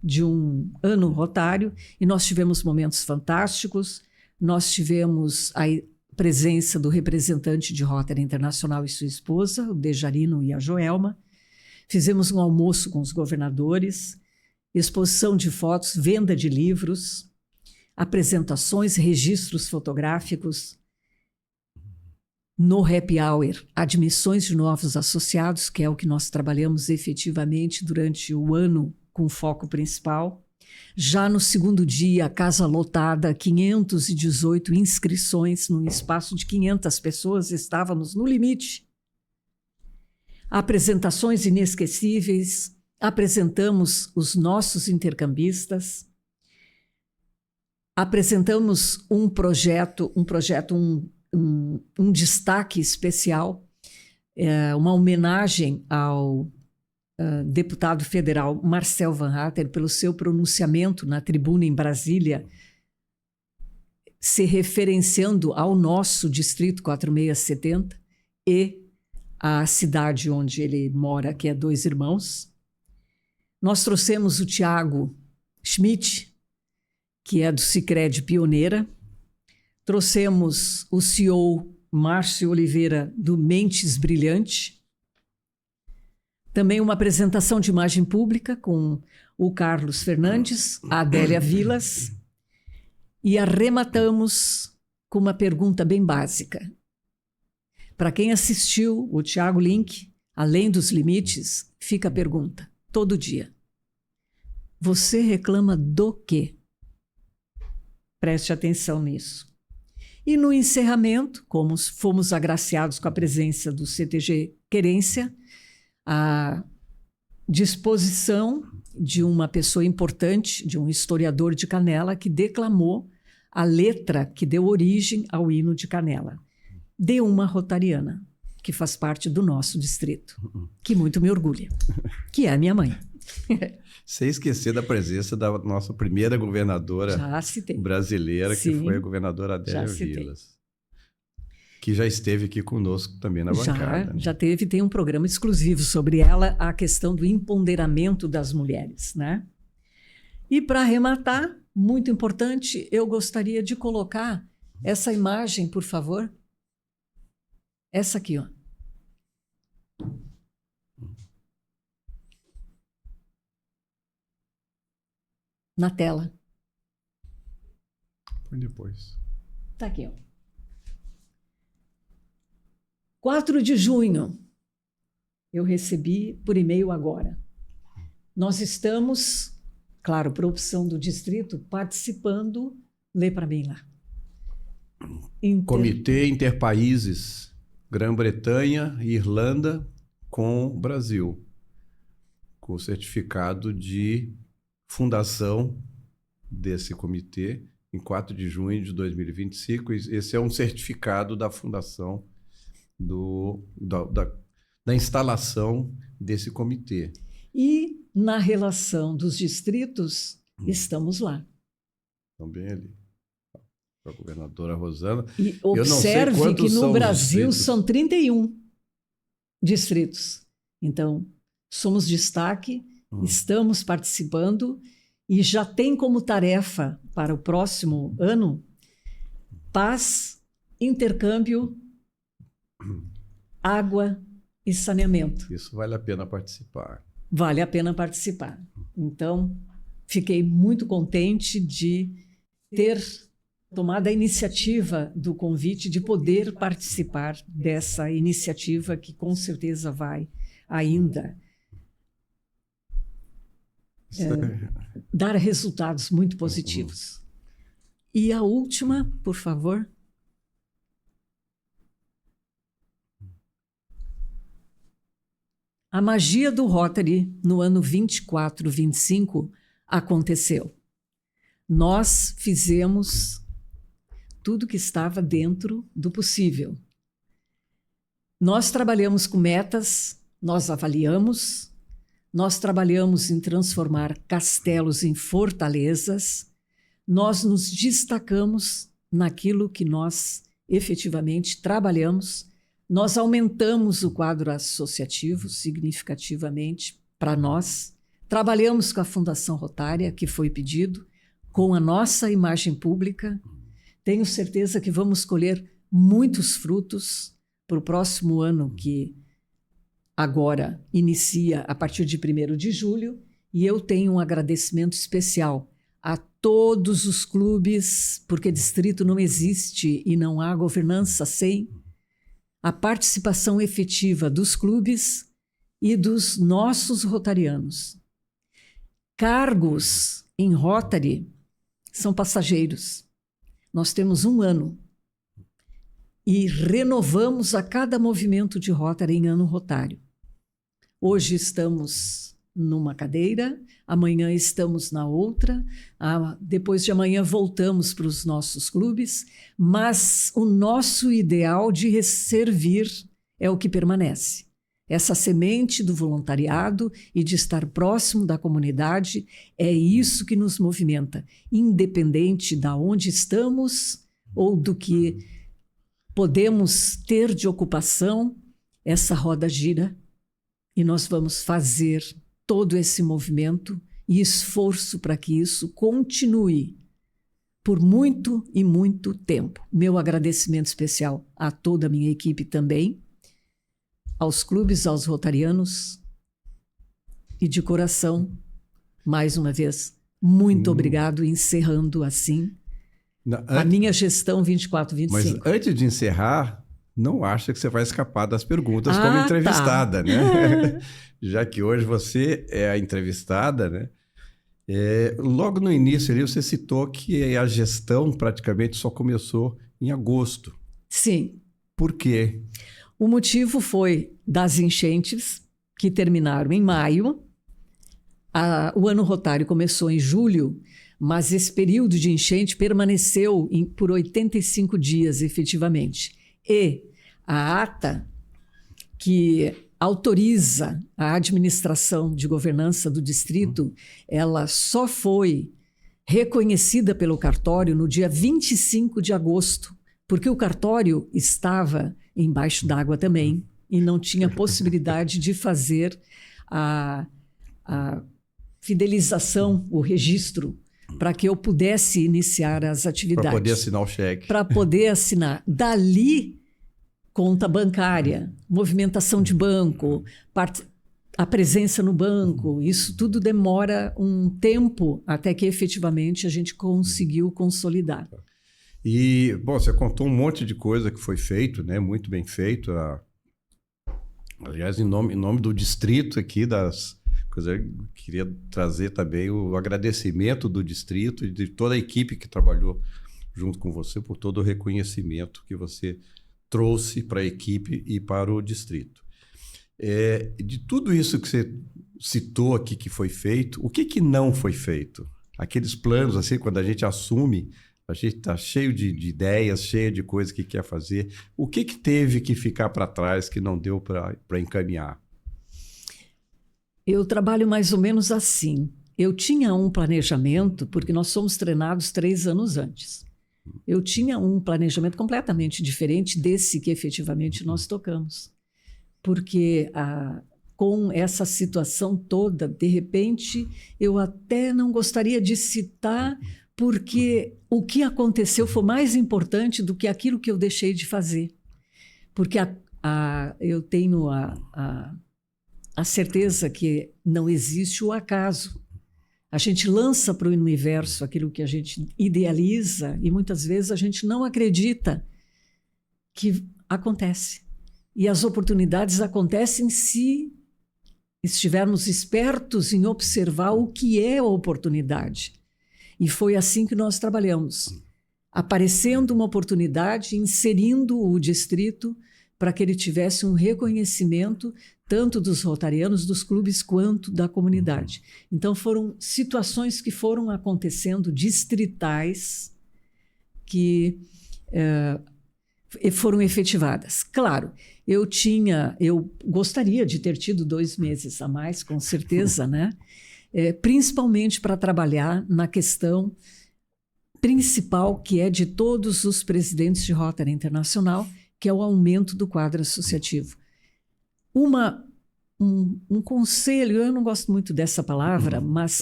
de um ano rotário e nós tivemos momentos fantásticos. Nós tivemos a presença do representante de Rotary Internacional e sua esposa, o Dejarino e a Joelma. Fizemos um almoço com os governadores, exposição de fotos, venda de livros, apresentações, registros fotográficos. No Happy Hour, admissões de novos associados, que é o que nós trabalhamos efetivamente durante o ano com foco principal. Já no segundo dia, casa lotada, 518 inscrições, num espaço de 500 pessoas, estávamos no limite. Apresentações inesquecíveis, apresentamos os nossos intercambistas, apresentamos um destaque especial, uma homenagem ao deputado federal Marcel Van Hatten pelo seu pronunciamento na tribuna em Brasília, se referenciando ao nosso Distrito 4670 e à cidade onde ele mora, que é Dois Irmãos. Nós trouxemos o Tiago Schmidt, que é do Sicredi Pioneira. Trouxemos o CEO Márcio Oliveira, do Mentes Brilhante. Também uma apresentação de imagem pública com o Carlos Fernandes, a Adélia Vilas. E arrematamos com uma pergunta bem básica. Para quem assistiu o Thiago Link, Além dos Limites, fica a pergunta, todo dia. Você reclama do quê? Preste atenção nisso. E no encerramento, como fomos agraciados com a presença do CTG Querência, a disposição de uma pessoa importante, de um historiador de Canela, que declamou a letra que deu origem ao hino de Canela, de uma rotariana, que faz parte do nosso distrito, que muito me orgulha, que é a minha mãe. Sem esquecer da presença da nossa primeira governadora brasileira, que foi a governadora Adélia Vilas. Que já esteve aqui conosco também na bancada. Já teve, tem um programa exclusivo sobre ela, a questão do empoderamento das mulheres, né? E para arrematar, muito importante, eu gostaria de colocar essa imagem, por favor. Essa aqui, ó. Na tela. Foi depois. Está aqui, ó. 4 de junho, eu recebi por e-mail agora. Nós estamos, claro, por opção do distrito, participando, lê para mim lá. Comitê Interpaíses, Grã-Bretanha e Irlanda com o Brasil, com o certificado de fundação desse comitê, em 4 de junho de 2025. Esse é um certificado da fundação, da instalação desse comitê. E na relação dos distritos, estamos lá. Também ali. A governadora Rosana. E observe que no Brasil são 31 distritos. Então, somos destaque, estamos participando e já tem como tarefa para o próximo ano paz, intercâmbio, água e saneamento. Isso vale a pena participar. Vale a pena participar. Então, fiquei muito contente de ter tomado a iniciativa do convite, de poder participar dessa iniciativa que com certeza vai ainda dar resultados muito positivos. E a última, por favor. A magia do Rotary no ano 24-25 aconteceu. Nós fizemos tudo que estava dentro do possível. Nós trabalhamos com metas, nós avaliamos, nós trabalhamos em transformar castelos em fortalezas, nós nos destacamos naquilo que nós efetivamente trabalhamos, nós aumentamos o quadro associativo significativamente para nós, trabalhamos com a Fundação Rotária, que foi pedido, com a nossa imagem pública. Tenho certeza que vamos colher muitos frutos para o próximo ano, que agora inicia a partir de 1º de julho, e eu tenho um agradecimento especial a todos os clubes, porque distrito não existe e não há governança sem a participação efetiva dos clubes e dos nossos rotarianos. Cargos em Rotary são passageiros. Nós temos 1 ano e renovamos a cada movimento de Rotary em ano rotário. Hoje estamos numa cadeira, amanhã estamos na outra, depois de amanhã voltamos para os nossos clubes, mas o nosso ideal de servir é o que permanece. Essa semente do voluntariado e de estar próximo da comunidade é isso que nos movimenta, independente de onde estamos ou do que podemos ter de ocupação, essa roda gira e nós vamos fazer todo esse movimento e esforço para que isso continue por muito e muito tempo. Meu agradecimento especial a toda a minha equipe também, aos clubes, aos rotarianos e de coração, mais uma vez, muito obrigado, encerrando assim a minha gestão 24-25. Mas antes de encerrar, não acha que você vai escapar das perguntas como entrevistada, né? Já que hoje você é a entrevistada, né? Logo no início ali você citou que a gestão praticamente só começou em agosto. Sim. Por quê? O motivo foi das enchentes que terminaram em maio. O ano rotário começou em julho, mas esse período de enchente permaneceu por 85 dias efetivamente. E a ata que autoriza a administração de governança do distrito, ela só foi reconhecida pelo cartório no dia 25 de agosto, porque o cartório estava embaixo d'água também e não tinha possibilidade de fazer a fidelização, o registro, para que eu pudesse iniciar as atividades. Para poder assinar o cheque. Para poder assinar. Dali, conta bancária, movimentação de banco, a presença no banco, isso tudo demora um tempo até que efetivamente a gente conseguiu consolidar. E, bom, você contou um monte de coisa que foi feito, né? Muito bem feito. Aliás, em nome do distrito aqui, queria trazer também o agradecimento do distrito e de toda a equipe que trabalhou junto com você por todo o reconhecimento que você trouxe para a equipe e para o distrito. De tudo isso que você citou aqui que foi feito, o que não foi feito? Aqueles planos, assim, quando a gente assume, a gente está cheio de ideias, cheio de coisas que quer fazer. O que teve que ficar para trás que não deu para encaminhar? Eu trabalho mais ou menos assim. Eu tinha um planejamento, porque nós somos treinados 3 anos antes. Eu tinha um planejamento completamente diferente desse que efetivamente nós tocamos. Porque com essa situação toda, de repente, eu até não gostaria de citar, porque o que aconteceu foi mais importante do que aquilo que eu deixei de fazer. Porque eu tenho a certeza que não existe o acaso. A gente lança para o universo aquilo que a gente idealiza e muitas vezes a gente não acredita que acontece. E as oportunidades acontecem se estivermos espertos em observar o que é a oportunidade. E foi assim que nós trabalhamos, aparecendo uma oportunidade, inserindo o distrito para que ele tivesse um reconhecimento tanto dos rotarianos, dos clubes, quanto da comunidade. Então foram situações que foram acontecendo distritais que foram efetivadas. Claro, eu gostaria de ter tido 2 meses a mais, com certeza, né? Principalmente para trabalhar na questão principal, que é de todos os presidentes de Rotary Internacional, que é o aumento do quadro associativo. Um conselho, eu não gosto muito dessa palavra, mas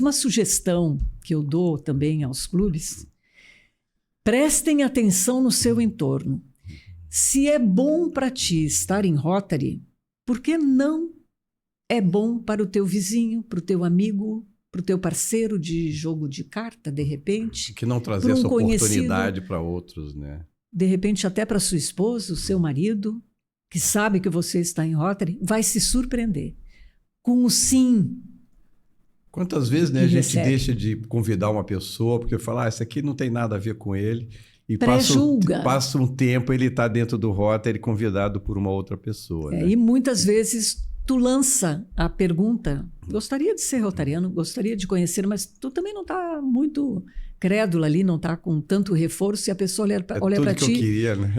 uma sugestão que eu dou também aos clubes: prestem atenção no seu entorno. Se é bom para ti estar em Rotary, por que não é bom para o teu vizinho, para o teu amigo, para o teu parceiro de jogo de carta, de repente? Que não trazer essa oportunidade para outros, né? De repente até para sua esposa, o seu marido, que sabe que você está em Rotary, vai se surpreender com o sim. Quantas vezes, né, a gente deixa de convidar uma pessoa porque fala, isso aqui não tem nada a ver com ele, e passa um tempo, ele está dentro do Rotary convidado por uma outra pessoa. Né? E muitas vezes tu lança a pergunta, gostaria de ser rotariano, gostaria de conhecer, mas tu também não está muito crédula ali, não está com tanto reforço, e a pessoa olha para ti. Eu queria, né?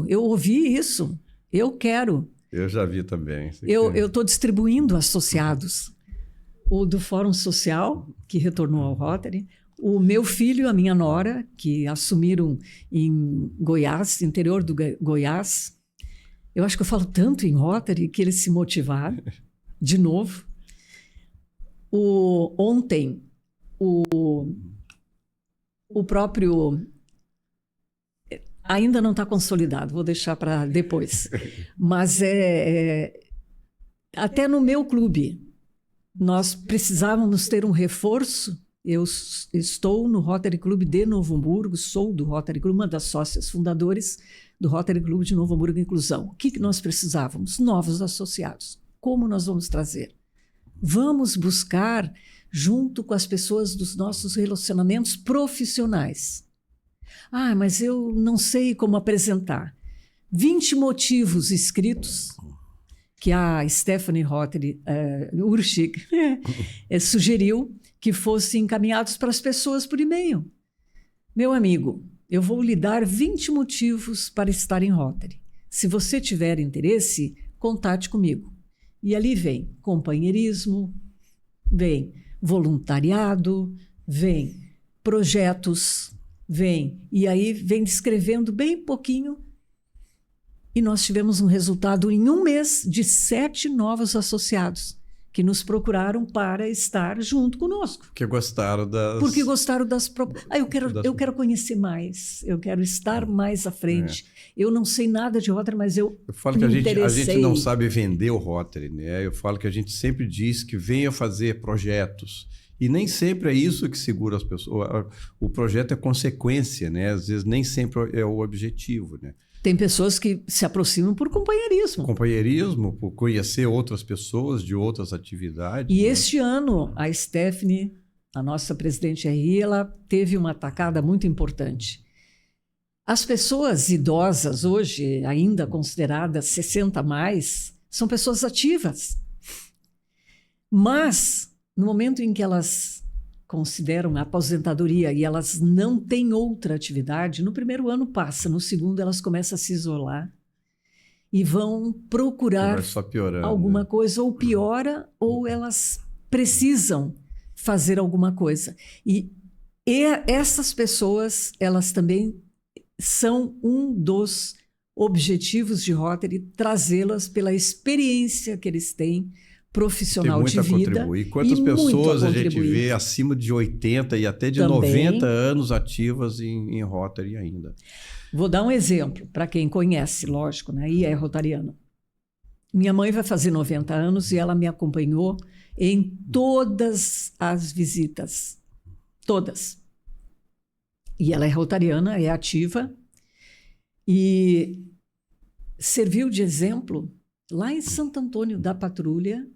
Eu ouvi isso, eu quero. Eu já vi também. Eu estou distribuindo associados. O do Fórum Social, que retornou ao Rotary, o meu filho e a minha nora, que assumiram em Goiás, interior do Goiás. Eu acho que eu falo tanto em Rotary que eles se motivaram de novo. Ontem, o próprio... Ainda não está consolidado, vou deixar para depois. Mas até no meu clube, nós precisávamos ter um reforço. Eu estou no Rotary Clube de Novo Hamburgo, sou do Rotary Clube, uma das sócias fundadoras do Rotary Clube de Novo Hamburgo Inclusão. O que nós precisávamos? Novos associados. Como nós vamos trazer? Vamos buscar junto com as pessoas dos nossos relacionamentos profissionais. Ah, mas eu não sei como apresentar. 20 motivos escritos que a Stephanie Rotary Urschik sugeriu que fossem encaminhados para as pessoas por e-mail. Meu amigo, eu vou lhe dar 20 motivos para estar em Rotary. Se você tiver interesse, contate comigo. E ali vem companheirismo, vem voluntariado, vem projetos, e aí vem descrevendo bem pouquinho. E nós tivemos um resultado em 1 mês de 7 novos associados que nos procuraram para estar junto conosco. Porque gostaram das... Porque gostaram das... Eu quero conhecer mais, eu quero estar mais à frente. Eu não sei nada de Rotary, mas eu falo que a gente não sabe vender o Rotary, né? Eu falo que a gente sempre diz que venha fazer projetos E nem sempre é isso que segura as pessoas. O projeto é consequência, né? Às vezes nem sempre é o objetivo, né? Tem pessoas que se aproximam por companheirismo. Companheirismo, por conhecer outras pessoas de outras atividades. E este ano, a Stephanie, a nossa presidente RI, ela teve uma tacada muito importante. As pessoas idosas hoje, ainda consideradas 60 a mais, são pessoas ativas. Mas, no momento em que elas consideram a aposentadoria e elas não têm outra atividade, no primeiro ano passa, no segundo elas começam a se isolar e vão procurar alguma coisa, ou piora, ou elas precisam fazer alguma coisa. E essas pessoas, elas também são um dos objetivos de Rotary, trazê-las pela experiência que eles têm profissional de vida. Tem muito a contribuir. Quantas pessoas a gente vê acima de 80 e até de também, 90 anos ativas em Rotary ainda? Vou dar um exemplo para quem conhece, lógico, né? E é rotariano. Minha mãe vai fazer 90 anos e ela me acompanhou em todas as visitas. Todas. E ela é rotariana, é ativa. E serviu de exemplo lá em Santo Antônio da Patrulha.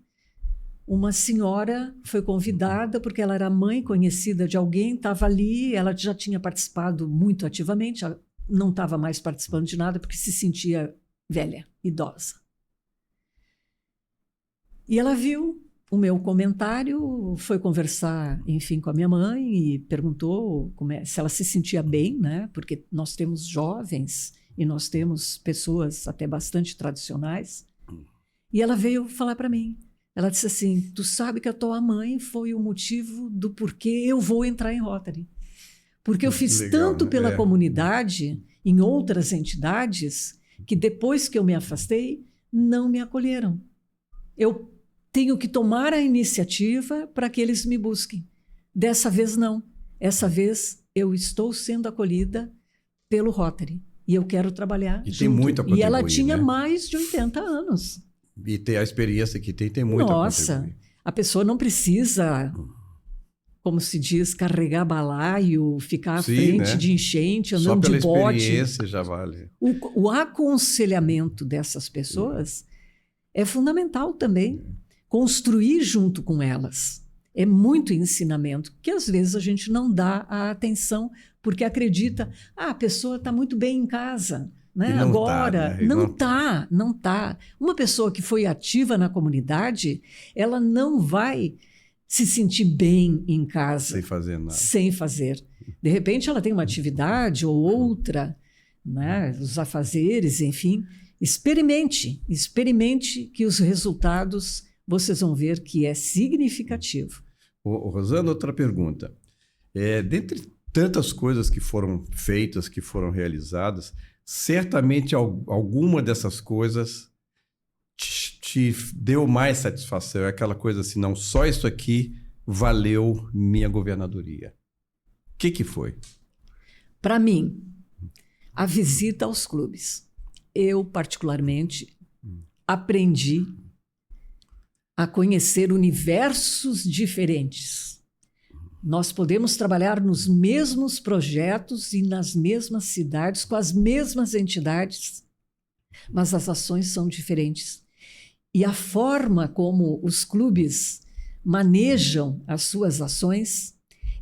Uma senhora foi convidada porque ela era mãe conhecida de alguém, estava ali, ela já tinha participado muito ativamente, não estava mais participando de nada porque se sentia velha, idosa. E ela viu o meu comentário, foi conversar, enfim, com a minha mãe e perguntou se ela se sentia bem, né? Porque nós temos jovens e nós temos pessoas até bastante tradicionais. E ela veio falar para mim. Ela disse assim, tu sabe que a tua mãe foi o motivo do porquê eu vou entrar em Rotary. Porque eu fiz tanto pela comunidade, em outras entidades, que depois que eu me afastei, não me acolheram. Eu tenho que tomar a iniciativa para que eles me busquem. Dessa vez não. Essa vez eu estou sendo acolhida pelo Rotary. E eu quero trabalhar junto. Tem muito a contribuir, e ela tinha mais de 80 anos. E ter a experiência que tem muito a contribuir. Nossa, a pessoa não precisa, como se diz, carregar balaio, ficar à frente, né, de enchente, andando de bote. Só pela experiência já vale. O aconselhamento dessas pessoas é fundamental também. Construir junto com elas. É muito ensinamento, que às vezes a gente não dá a atenção, porque acredita, a pessoa está muito bem em casa. Né? Agora, não tá. Uma pessoa que foi ativa na comunidade, ela não vai se sentir bem em casa. Sem fazer nada. Sem fazer. De repente, ela tem uma atividade ou outra, né? Os afazeres, enfim. Experimente que os resultados vocês vão ver que é significativo. Rosana, outra pergunta. Dentre tantas coisas que foram feitas, que foram realizadas, certamente alguma dessas coisas te deu mais satisfação. É aquela coisa assim, não, só isso aqui valeu minha governadoria. O que foi? Para mim, a visita aos clubes. Eu, particularmente, aprendi a conhecer universos diferentes. Nós podemos trabalhar nos mesmos projetos e nas mesmas cidades, com as mesmas entidades, mas as ações são diferentes. E a forma como os clubes manejam as suas ações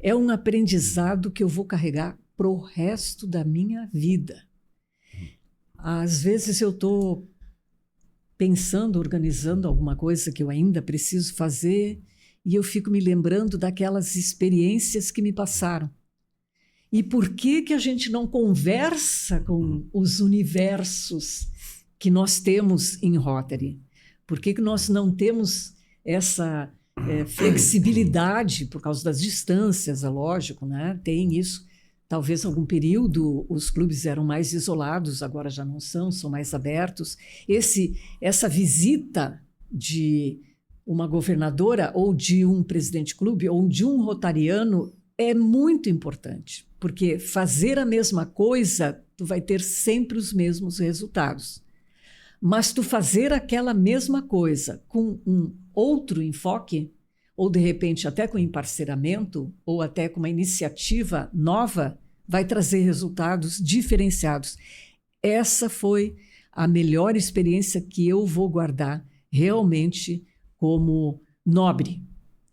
é um aprendizado que eu vou carregar para o resto da minha vida. Às vezes eu estou pensando, organizando alguma coisa que eu ainda preciso fazer, e eu fico me lembrando daquelas experiências que me passaram. E por que a gente não conversa com os universos que nós temos em Rotary? Por que nós não temos essa flexibilidade, por causa das distâncias, é lógico, né? Tem isso. Talvez algum período os clubes eram mais isolados, agora já não são mais abertos. Essa visita de uma governadora ou de um presidente de clube ou de um rotariano é muito importante, porque fazer a mesma coisa, tu vai ter sempre os mesmos resultados. Mas tu fazer aquela mesma coisa com um outro enfoque, ou de repente até com emparceiramento, ou até com uma iniciativa nova, vai trazer resultados diferenciados. Essa foi a melhor experiência que eu vou guardar realmente como nobre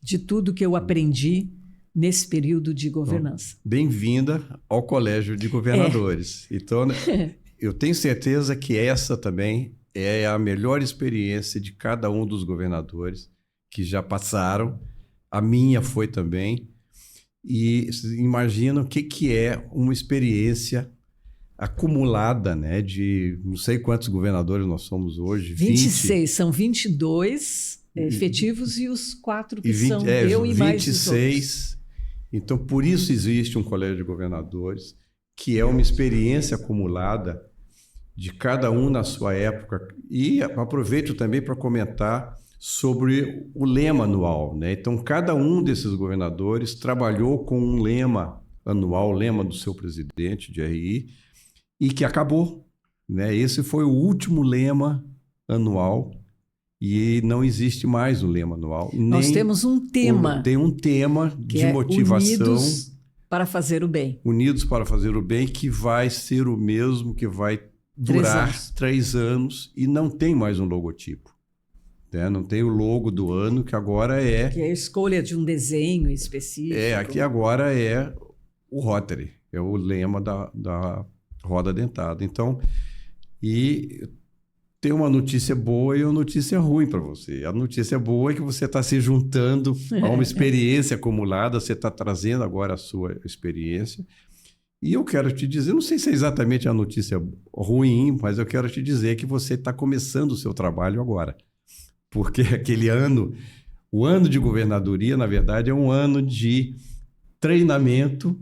de tudo que eu aprendi nesse período de governança. Bem-vinda ao Colégio de Governadores. Então, eu tenho certeza que essa também é a melhor experiência de cada um dos governadores que já passaram. A minha foi também. E imagina o que é uma experiência acumulada, né, de não sei quantos governadores nós somos hoje. 26, são 22 efetivos e os 4 que são eu e 26, mais os outros. Então, por isso existe um Colégio de Governadores, que é uma experiência acumulada de cada um na sua época. E aproveito também para comentar sobre o lema anual, né? Então, cada um desses governadores trabalhou com um lema anual, o lema do seu presidente de RI, e que acabou, né? Esse foi o último lema anual e não existe mais o lema anual. Nós temos um tema. Tem um tema de motivação. Unidos para fazer o bem. Unidos para fazer o bem, que vai ser o mesmo, que vai durar 3 anos e não tem mais um logotipo. Né? Não tem o logo do ano, que agora é... Que é a escolha de um desenho específico. Aqui agora é o Rotary, é o lema da roda dentada. Então, tem uma notícia boa e uma notícia ruim para você. A notícia boa é que você está se juntando a uma experiência acumulada, você está trazendo agora a sua experiência. E eu quero te dizer, não sei se é exatamente a notícia ruim, mas eu quero te dizer que você está começando o seu trabalho agora. Porque aquele ano, o ano de governadoria, na verdade, é um ano de treinamento,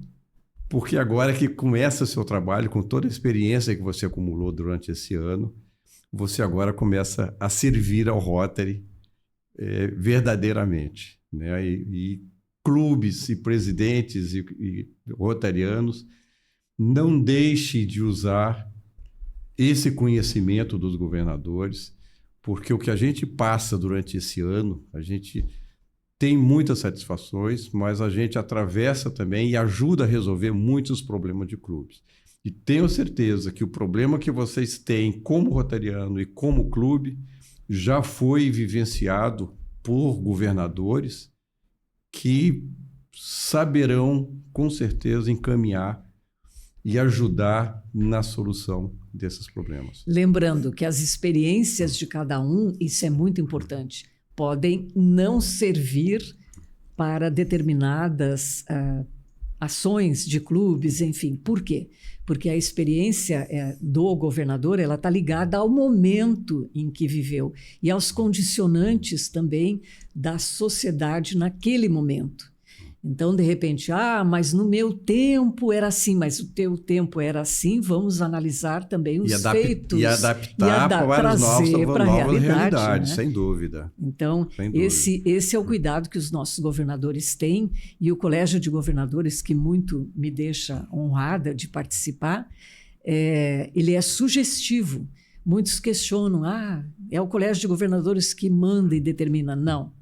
porque agora que começa o seu trabalho, com toda a experiência que você acumulou durante esse ano, você agora começa a servir ao Rotary verdadeiramente, né? E clubes e presidentes e rotarianos, não deixe de usar esse conhecimento dos governadores, porque o que a gente passa durante esse ano, a gente tem muitas satisfações, mas a gente atravessa também e ajuda a resolver muitos problemas de clubes. E tenho certeza que o problema que vocês têm como rotariano e como clube já foi vivenciado por governadores que saberão, com certeza, encaminhar e ajudar na solução desses problemas. Lembrando que as experiências de cada um, isso é muito importante, podem não servir para determinadas ações de clubes, enfim. Por quê? Porque a experiência do governador ela está ligada ao momento em que viveu e aos condicionantes também da sociedade naquele momento. Então, de repente, mas no meu tempo era assim, mas o teu tempo era assim, vamos analisar também os feitos. E adaptar para as novas realidades, né? Sem dúvida. Então, esse é o cuidado que os nossos governadores têm, e o Colégio de Governadores, que muito me deixa honrada de participar, ele é sugestivo. Muitos questionam, é o Colégio de Governadores que manda e determina. Não.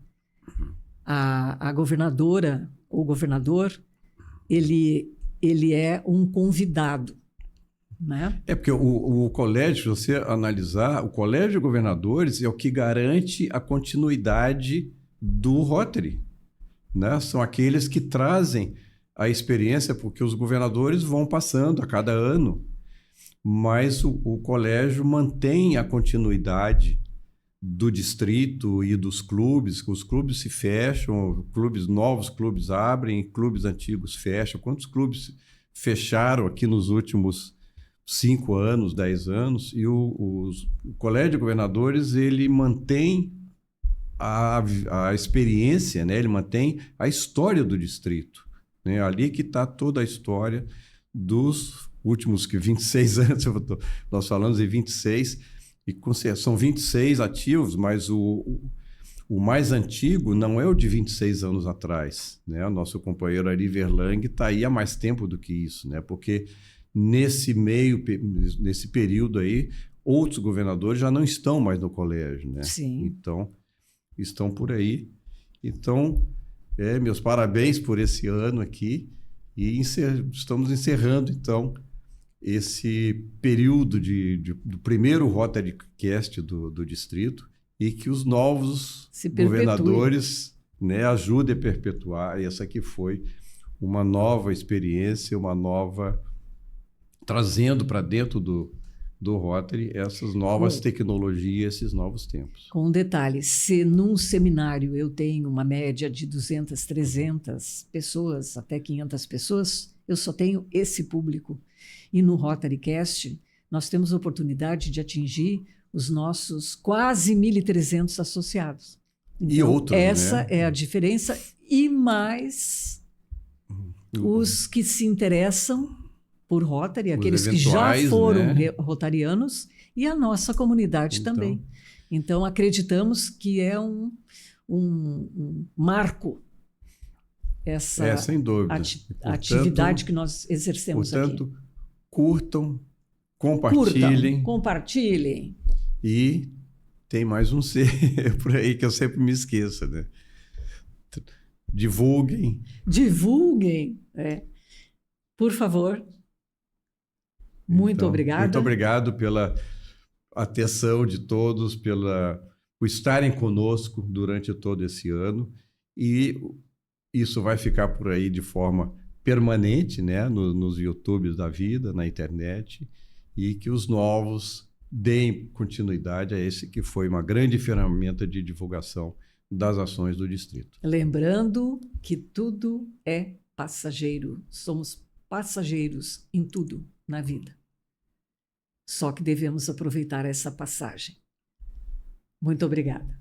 A governadora, o governador, ele é um convidado, né? Porque o colégio, se você analisar, o Colégio de Governadores é o que garante a continuidade do Rotary, né? São aqueles que trazem a experiência, porque os governadores vão passando a cada ano, mas o colégio mantém a continuidade do distrito e dos clubes. Os clubes se fecham, novos clubes abrem, clubes antigos fecham. Quantos clubes fecharam aqui nos últimos 5 anos, 10 anos? E o Colégio de Governadores, ele mantém a experiência, né? Ele mantém a história do distrito, né? Ali que está toda a história dos últimos 26 anos, nós falamos em 26, e são 26 ativos, mas o mais antigo não é o de 26 anos atrás, né? O nosso companheiro Ari Verlang está aí há mais tempo do que isso, né? Porque nesse período aí, outros governadores já não estão mais no colégio, né? Sim. Então, estão por aí. Então, meus parabéns por esse ano aqui e estamos encerrando, então, esse período do primeiro Rotary Cast do distrito e que os novos governadores, né, ajudem a perpetuar. Essa aqui foi uma nova experiência, trazendo para dentro do Rotary essas novas tecnologias, esses novos tempos. Com um detalhe, se num seminário eu tenho uma média de 200, 300 pessoas, até 500 pessoas, eu só tenho esse público. E no Rotary Cast, nós temos a oportunidade de atingir os nossos quase 1.300 associados. Então, e outros, essa né? é a diferença, e mais os que se interessam por Rotary, aqueles que já foram, né, rotarianos, e a nossa comunidade também. Então, acreditamos que é um marco essa sem dúvida. atividade que nós exercemos aqui. Portanto, curtam, compartilhem. E tem mais um C por aí que eu sempre me esqueço, né? Divulguem. Por favor. Muito obrigada. Muito obrigado pela atenção de todos, por estarem conosco durante todo esse ano. E isso vai ficar por aí de forma permanente, né, nos YouTubes da vida, na internet, e que os novos deem continuidade a esse que foi uma grande ferramenta de divulgação das ações do distrito. Lembrando que tudo é passageiro. Somos passageiros em tudo na vida. Só que devemos aproveitar essa passagem. Muito obrigada.